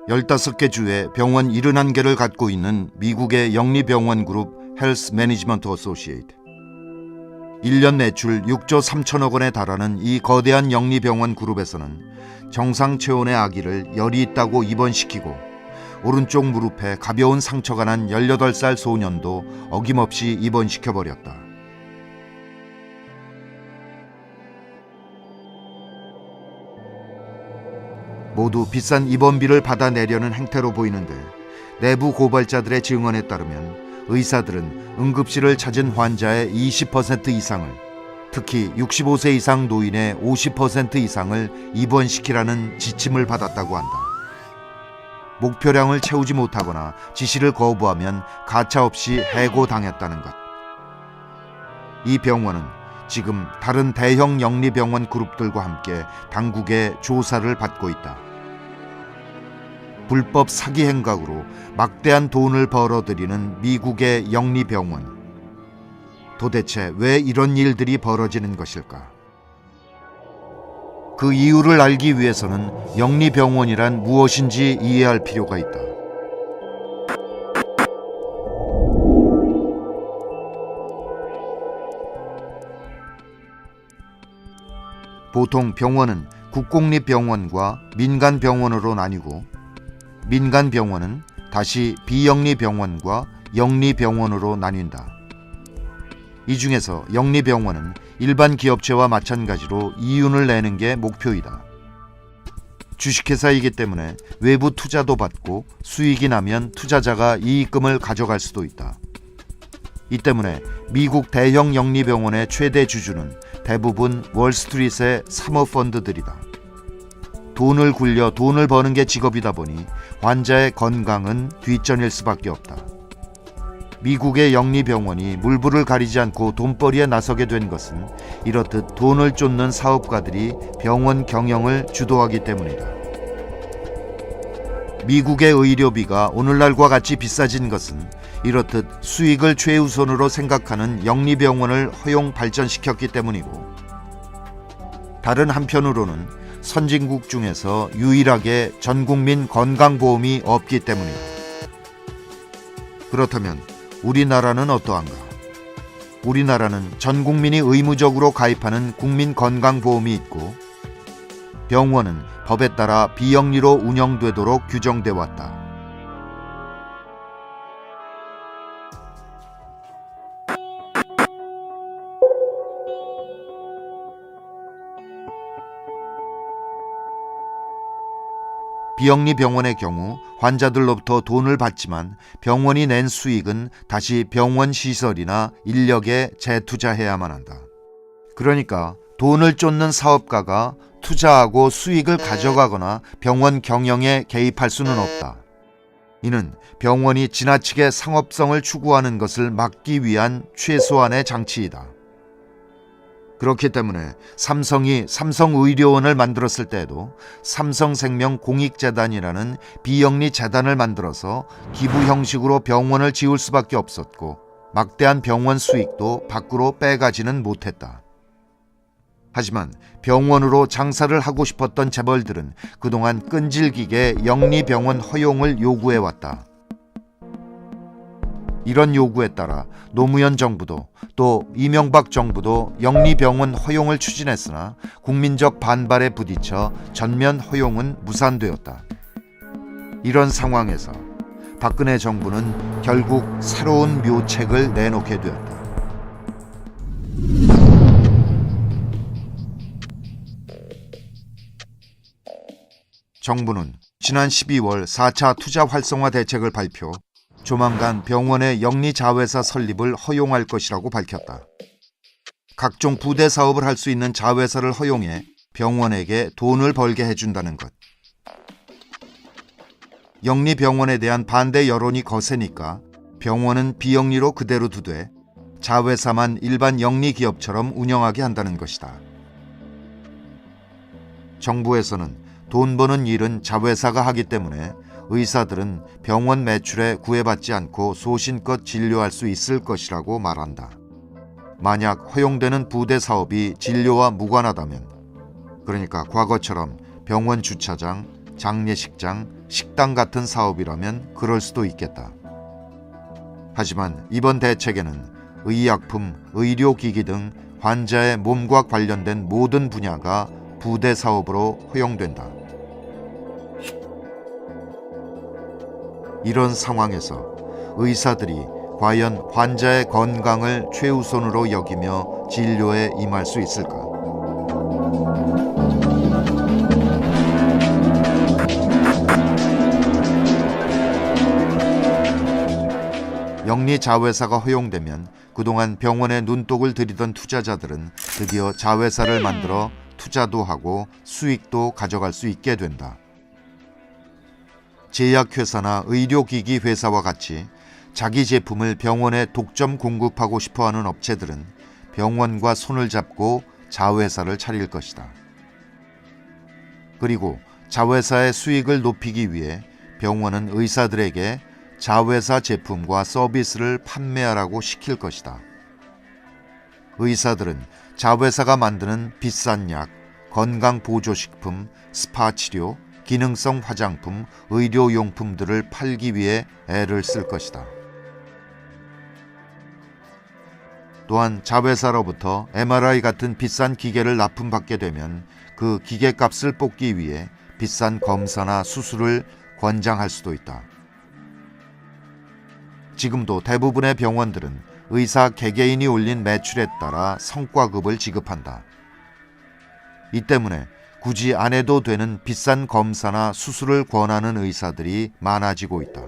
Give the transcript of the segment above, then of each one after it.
15개 주에 병원 71개를 갖고 있는 미국의 영리병원 그룹 헬스 매니지먼트 어소시에이트. 1년 매출 6조 3천억 원에 달하는 이 거대한 영리병원 그룹에서는 정상 체온의 아기를 열이 있다고 입원시키고 오른쪽 무릎에 가벼운 상처가 난 18살 소년도 어김없이 입원시켜버렸다. 모두 비싼 입원비를 받아내려는 행태로 보이는데 내부 고발자들의 증언에 따르면 의사들은 응급실을 찾은 환자의 20% 이상을, 특히 65세 이상 노인의 50% 이상을 입원시키라는 지침을 받았다고 한다. 목표량을 채우지 못하거나 지시를 거부하면 가차없이 해고당했다는 것. 이 병원은 지금 다른 대형 영리병원 그룹들과 함께 당국의 조사를 받고 있다. 불법 사기 행각으로 막대한 돈을 벌어들이는 미국의 영리병원. 도대체 왜 이런 일들이 벌어지는 것일까? 그 이유를 알기 위해서는 영리병원이란 무엇인지 이해할 필요가 있다. 보통 병원은 국공립병원과 민간병원으로 나뉘고 민간병원은 다시 비영리병원과 영리병원으로 나뉜다. 이 중에서 영리병원은 일반 기업체와 마찬가지로 이윤을 내는 게 목표이다. 주식회사이기 때문에 외부 투자도 받고 수익이 나면 투자자가 이익금을 가져갈 수도 있다. 이 때문에 미국 대형 영리병원의 최대 주주는 대부분 월스트리트의 사모펀드들이다. 돈을 굴려 돈을 버는 게 직업이다 보니 환자의 건강은 뒷전일 수밖에 없다. 미국의 영리병원이 물불을 가리지 않고 돈벌이에 나서게 된 것은 이렇듯 돈을 쫓는 사업가들이 병원 경영을 주도하기 때문이다. 미국의 의료비가 오늘날과 같이 비싸진 것은 이렇듯 수익을 최우선으로 생각하는 영리병원을 허용 발전시켰기 때문이고, 다른 한편으로는 선진국 중에서 유일하게 전국민 건강보험이 없기 때문이다. 그렇다면 우리나라는 어떠한가? 우리나라는 전 국민이 의무적으로 가입하는 국민건강보험이 있고 병원은 법에 따라 비영리로 운영되도록 규정돼 왔다. 비영리 병원의 경우 환자들로부터 돈을 받지만 병원이 낸 수익은 다시 병원 시설이나 인력에 재투자해야만 한다. 그러니까 돈을 쫓는 사업가가 투자하고 수익을 가져가거나 병원 경영에 개입할 수는 없다. 이는 병원이 지나치게 상업성을 추구하는 것을 막기 위한 최소한의 장치이다. 그렇기 때문에 삼성이 삼성의료원을 만들었을 때에도 삼성생명 공익재단이라는 비영리 재단을 만들어서 기부 형식으로 병원을 지을 수밖에 없었고 막대한 병원 수익도 밖으로 빼가지는 못했다. 하지만 병원으로 장사를 하고 싶었던 재벌들은 그동안 끈질기게 영리병원 허용을 요구해왔다. 이런 요구에 따라 노무현 정부도 또 이명박 정부도 영리병원 허용을 추진했으나 국민적 반발에 부딪혀 전면 허용은 무산되었다. 이런 상황에서 박근혜 정부는 결국 새로운 묘책을 내놓게 되었다. 정부는 지난 12월 4차 투자 활성화 대책을 발표, 조만간 병원의 영리자회사 설립을 허용할 것이라고 밝혔다. 각종 부대 사업을 할 수 있는 자회사를 허용해 병원에게 돈을 벌게 해준다는 것. 영리병원에 대한 반대 여론이 거세니까 병원은 비영리로 그대로 두되 자회사만 일반 영리기업처럼 운영하게 한다는 것이다. 정부에서는 돈 버는 일은 자회사가 하기 때문에 의사들은 병원 매출에 구애받지 않고 소신껏 진료할 수 있을 것이라고 말한다. 만약 허용되는 부대 사업이 진료와 무관하다면, 그러니까 과거처럼 병원 주차장, 장례식장, 식당 같은 사업이라면 그럴 수도 있겠다. 하지만 이번 대책에는 의약품, 의료기기 등 환자의 몸과 관련된 모든 분야가 부대 사업으로 허용된다. 이런 상황에서 의사들이 과연 환자의 건강을 최우선으로 여기며 진료에 임할 수 있을까? 영리자회사가 허용되면 그동안 병원에 눈독을 들이던 투자자들은 드디어 자회사를 만들어 투자도 하고 수익도 가져갈 수 있게 된다. 제약회사나 의료기기 회사와 같이 자기 제품을 병원에 독점 공급하고 싶어하는 업체들은 병원과 손을 잡고 자회사를 차릴 것이다. 그리고 자회사의 수익을 높이기 위해 병원은 의사들에게 자회사 제품과 서비스를 판매하라고 시킬 것이다. 의사들은 자회사가 만드는 비싼 약, 건강보조식품, 스파 치료, 기능성 화장품, 의료용품들을 팔기 위해 애를 쓸 것이다. 또한 자회사로부터 MRI 같은 비싼 기계를 납품받게 되면 그 기계값을 뽑기 위해 비싼 검사나 수술을 권장할 수도 있다. 지금도 대부분의 병원들은 의사 개개인이 올린 매출에 따라 성과급을 지급한다. 이 때문에 굳이 안 해도 되는 비싼 검사나 수술을 권하는 의사들이 많아지고 있다.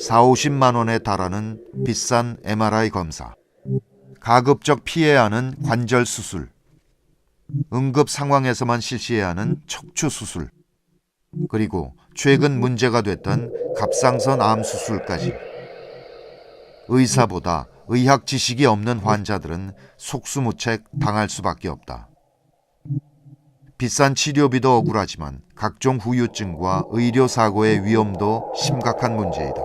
40~50만 원에 달하는 비싼 MRI 검사, 가급적 피해야 하는 관절 수술, 응급 상황에서만 실시해야 하는 척추 수술, 그리고 최근 문제가 됐던 갑상선 암 수술까지. 의사보다 의학 지식이 없는 환자들은 속수무책 당할 수밖에 없다. 비싼 치료비도 억울하지만 각종 후유증과 의료사고의 위험도 심각한 문제이다.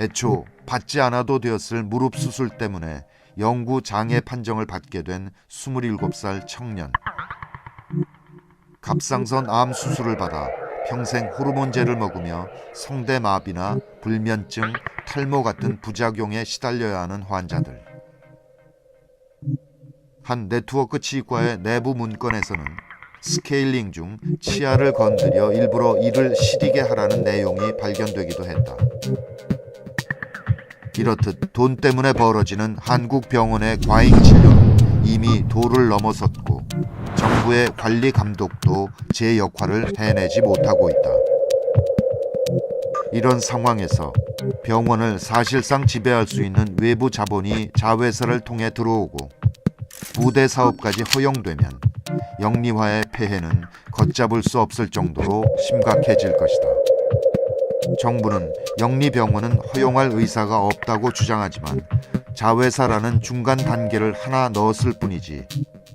애초 받지 않아도 되었을 무릎 수술 때문에 영구 장애 판정을 받게 된 27살 청년. 갑상선 암 수술을 받아 평생 호르몬제를 먹으며 성대마비나 불면증, 탈모 같은 부작용에 시달려야 하는 환자들. 한 네트워크 치과의 내부 문건에서는 스케일링 중 치아를 건드려 일부러 이를 시리게 하라는 내용이 발견되기도 했다. 이렇듯 돈 때문에 벌어지는 한국 병원의 과잉 진료는 이미 도를 넘어섰고 정부의 관리 감독도 제 역할을 해내지 못하고 있다. 이런 상황에서 병원을 사실상 지배할 수 있는 외부 자본이 자회사를 통해 들어오고 부대 사업까지 허용되면 영리화의 폐해는 걷잡을 수 없을 정도로 심각해질 것이다. 정부는 영리병원은 허용할 의사가 없다고 주장하지만 자회사라는 중간 단계를 하나 넣었을 뿐이지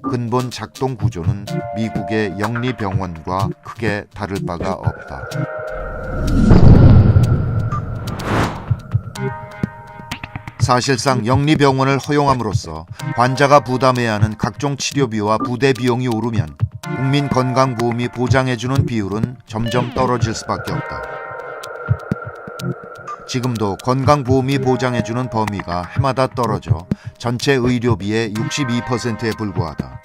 근본 작동 구조는 미국의 영리병원과 크게 다를 바가 없다. 사실상 영리병원을 허용함으로써 환자가 부담해야 하는 각종 치료비와 부대 비용이 오르면 국민건강보험이 보장해주는 비율은 점점 떨어질 수밖에 없다. 지금도 건강보험이 보장해주는 범위가 해마다 떨어져 전체 의료비의 62%에 불과하다.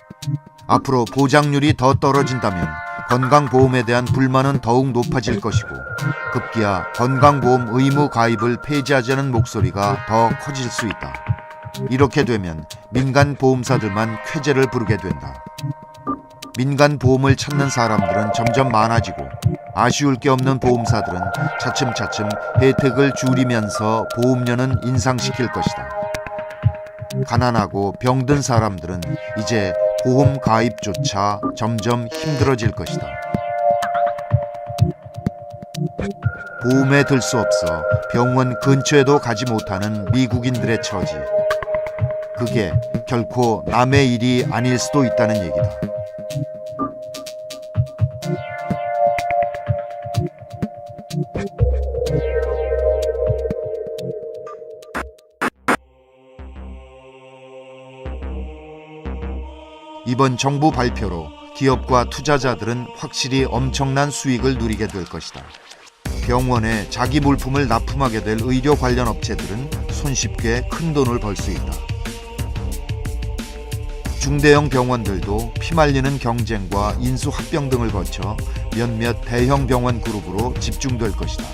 앞으로 보장률이 더 떨어진다면 건강보험에 대한 불만은 더욱 높아질 것이고 급기야 건강보험 의무 가입을 폐지하자는 목소리가 더 커질 수 있다. 이렇게 되면 민간 보험사들만 쾌재를 부르게 된다. 민간 보험을 찾는 사람들은 점점 많아지고 아쉬울 게 없는 보험사들은 차츰차츰 혜택을 줄이면서 보험료는 인상시킬 것이다. 가난하고 병든 사람들은 이제 보험 가입조차 점점 힘들어질 것이다. 보험에 들 수 없어 병원 근처에도 가지 못하는 미국인들의 처지. 그게 결코 남의 일이 아닐 수도 있다는 얘기다. 이번 정부 발표로 기업과 투자자들은 확실히 엄청난 수익을 누리게 될 것이다. 병원에 자기 물품을 납품하게 될 의료 관련 업체들은 손쉽게 큰 돈을 벌 수 있다. 중대형 병원들도 피말리는 경쟁과 인수 합병 등을 거쳐 몇몇 대형 병원 그룹으로 집중될 것이다.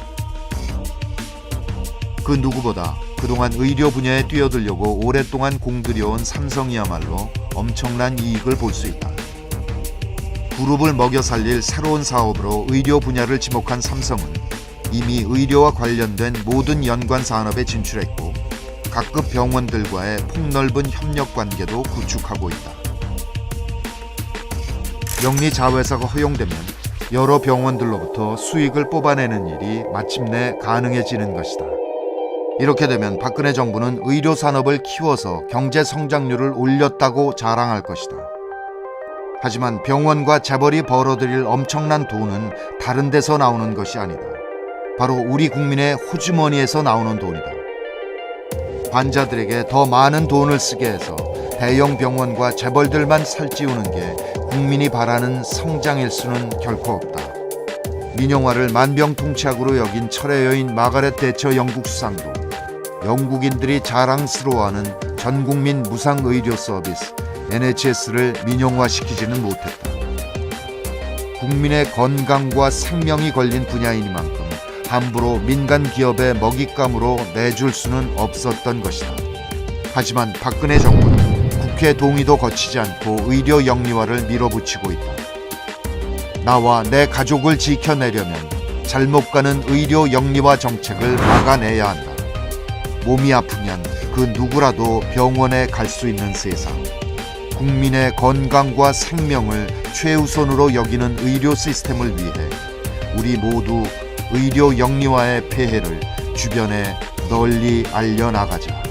그 누구보다 그동안 의료 분야에 뛰어들려고 오랫동안 공들여온 삼성이야말로 엄청난 이익을 볼 수 있다. 그룹을 먹여 살릴 새로운 사업으로 의료 분야를 지목한 삼성은 이미 의료와 관련된 모든 연관 산업에 진출했고 각급 병원들과의 폭넓은 협력 관계도 구축하고 있다. 영리 자회사가 허용되면 여러 병원들로부터 수익을 뽑아내는 일이 마침내 가능해지는 것이다. 이렇게 되면 박근혜 정부는 의료 산업을 키워서 경제 성장률을 올렸다고 자랑할 것이다. 하지만 병원과 재벌이 벌어들일 엄청난 돈은 다른 데서 나오는 것이 아니다. 바로 우리 국민의 호주머니에서 나오는 돈이다. 환자들에게 더 많은 돈을 쓰게 해서 대형 병원과 재벌들만 살찌우는 게 국민이 바라는 성장일 수는 결코 없다. 민영화를 만병통치약으로 여긴 철의 여인 마가렛 대처 영국 수상도 영국인들이 자랑스러워하는 전국민 무상의료 서비스 NHS를 민영화시키지는 못했다. 국민의 건강과 생명이 걸린 분야이니만큼 함부로 민간 기업의 먹잇감으로 내줄 수는 없었던 것이다. 하지만 박근혜 정부는 국회 동의도 거치지 않고 의료 영리화를 밀어붙이고 있다. 나와 내 가족을 지켜내려면 잘못 가는 의료 영리화 정책을 막아내야 한다. 몸이 아프면 그 누구라도 병원에 갈 수 있는 세상. 국민의 건강과 생명을 최우선으로 여기는 의료 시스템을 위해 우리 모두 의료 영리화의 폐해를 주변에 널리 알려나가자.